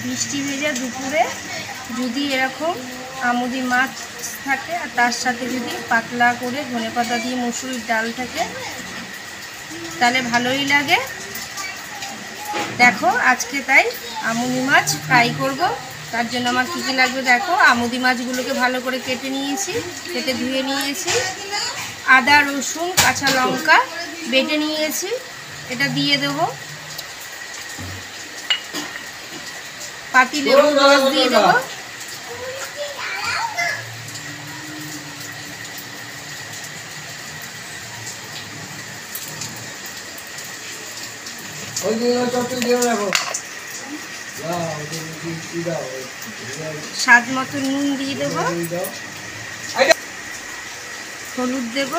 বৃষ্টি ভেজা দুপুরে যদি এরকম আমুদি মাছ থাকে আর তার সাথে যদি পাতলা করে ধনেপাতা দিয়ে মুসুরির ডাল থাকে তাহলে ভালোই লাগে। দেখো আজকে তাই আমুদি মাছ ফ্রাই করব। তার জন্য আমার কী কী লাগবে দেখো। আমুদি মাছগুলোকে ভালো করে কেটে নিয়েছি, কেটে ধুয়ে নিয়েছি। আদা রসুন কাঁচা লঙ্কা বেটে নিয়েছি, এটা দিয়ে দেবো। পাতিলেবুর রস দিয়ে দেবো। স্বাদ মতো নুন দিয়ে দেবো, হলুদ দেব,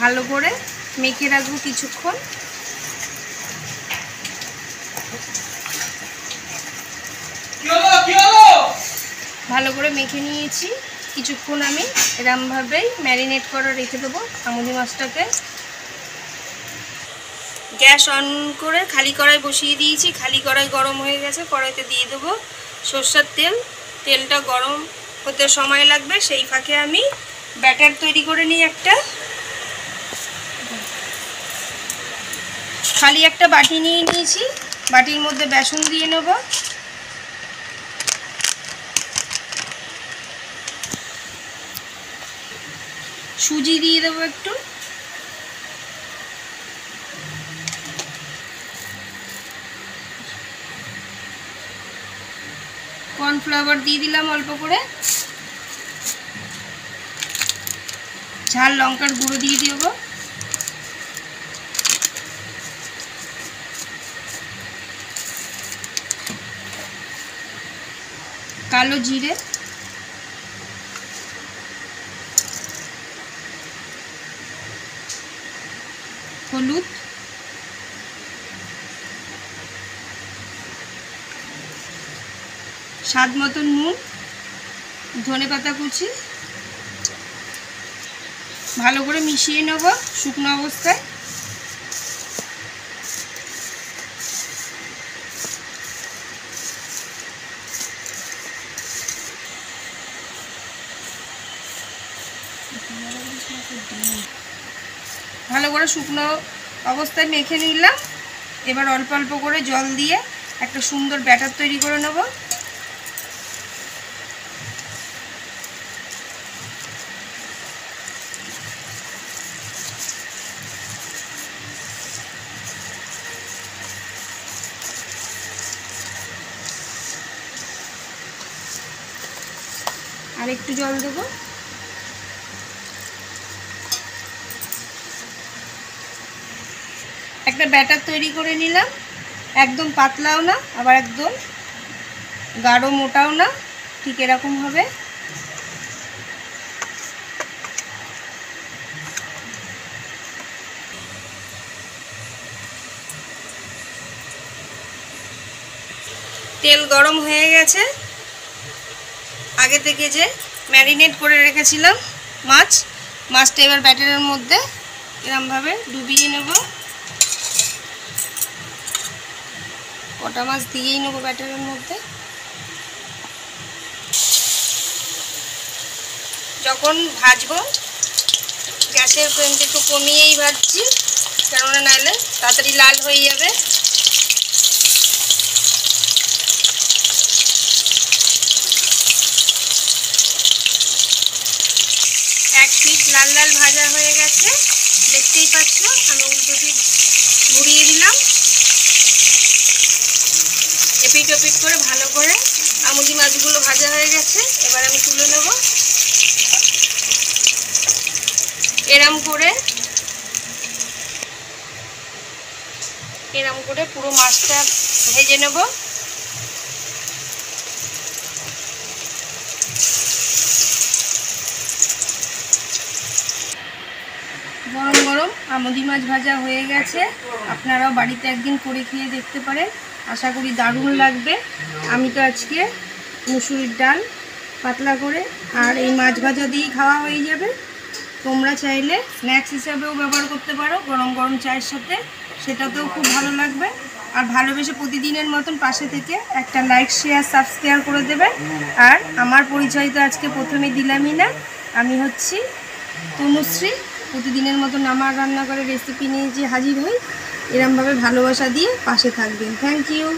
ভালো করে মেখে রাখবো কিছুক্ষণ। ভালো করে মেখে নিয়েছি, কিছুক্ষণ আমি এরমভাবেই ম্যারিনেট করে রেখে দেবো আমুদি মাছটাকে। গ্যাস অন করে খালি কড়াই বসিয়ে দিয়েছি, খালি কড়াই গরম হয়ে গেছে। কড়াইতে দিয়ে দেবো সরষের তেল। তেলটা গরম হতে সময় লাগবে, সেই ফাঁকে আমি ব্যাটার তৈরি করে নিই। খালি একটা বাটি নিয়ে নিয়েছি, বাটির মধ্যে বেসন দিয়ে নেব। সুজি দিয়ে দেবো একটু, কর্নফ্লাওয়ার দিয়ে দিলাম অল্প করে, ঝাল লঙ্কার গুঁড়ো দিয়ে দেবো, কালো জিরে, হলুদ, স্বাদ মতো নুন, ধনেপাতা কুচি, ভালো করে মিশিয়ে নেব শুকনো অবস্থায়। ভালো করে শুকনো অবস্থায় মেখে নিলাম। এবার অল্প অল্প করে জল দিয়ে একটা সুন্দর ব্যাটার তৈরি করে নেব। আর একটু জল দেবো। একটা ব্যাটার তৈরি করে নিলাম, একদম পাতলাও না আবার একদম গাঢ় মোটাও না, ঠিক এরকম হবে। তেল গরম হয়ে গেছে। আগে থেকে যে ম্যারিনেট করে রেখেছিলাম মাছটা এবার ব্যাটারের মধ্যে এরকমভাবে ডুবিয়ে নেব। কটা মাছ দিয়েই নেবো ব্যাটারের মধ্যে। যখন ভাজবো গ্যাসের ফ্লেমটা একটু কমিয়েই ভাজছি, কেননা নাহলে তাড়াতাড়ি লাল হয়ে যাবে। এক পিঠ লাল লাল ভাজা হয়ে গেছে, দেখতেই পাচ্ছ। আমি উল্টো পিঠ ঘুরিয়ে দিলাম। এপিট ওপিট করে ভালো করে আমুদি মাছগুলো ভাজা হয়ে গেছে। এবার আমি তুলে নেব। এরম করে পুরো মাছটা ভেজে নেব। গরম গরম আমুদি মাছ ভাজা হয়ে গেছে। আপনারাও বাড়িতে একদিন করে খেয়ে দেখতে পারেন, আশা করি দারুণ লাগবে। আমি তো আজকে মুসুরির ডাল পাতলা করে আর এই মাছ ভাজা দিয়েই খাওয়া হয়ে যাবে। তোমরা চাইলে স্ন্যাক্স হিসাবেও ব্যবহার করতে পারো, গরম গরম চায়ের সাথে, সেটাতেও খুব ভালো লাগবে। আর ভালোবেসে প্রতিদিনের মতন পাশে থেকে একটা লাইক, শেয়ার, সাবস্ক্রাইব করে দেবে। আর আমার পরিচয় তো আজকে প্রথমে দিলামই না, আমি হচ্ছি তনুশ্রী। প্রতিদিনের মতন আমার রান্নাঘরে রেসিপি নিয়ে যে হাজির হই, এরমভাবে ভালোবাসা দিয়ে পাশে থাকবেন। Thank you.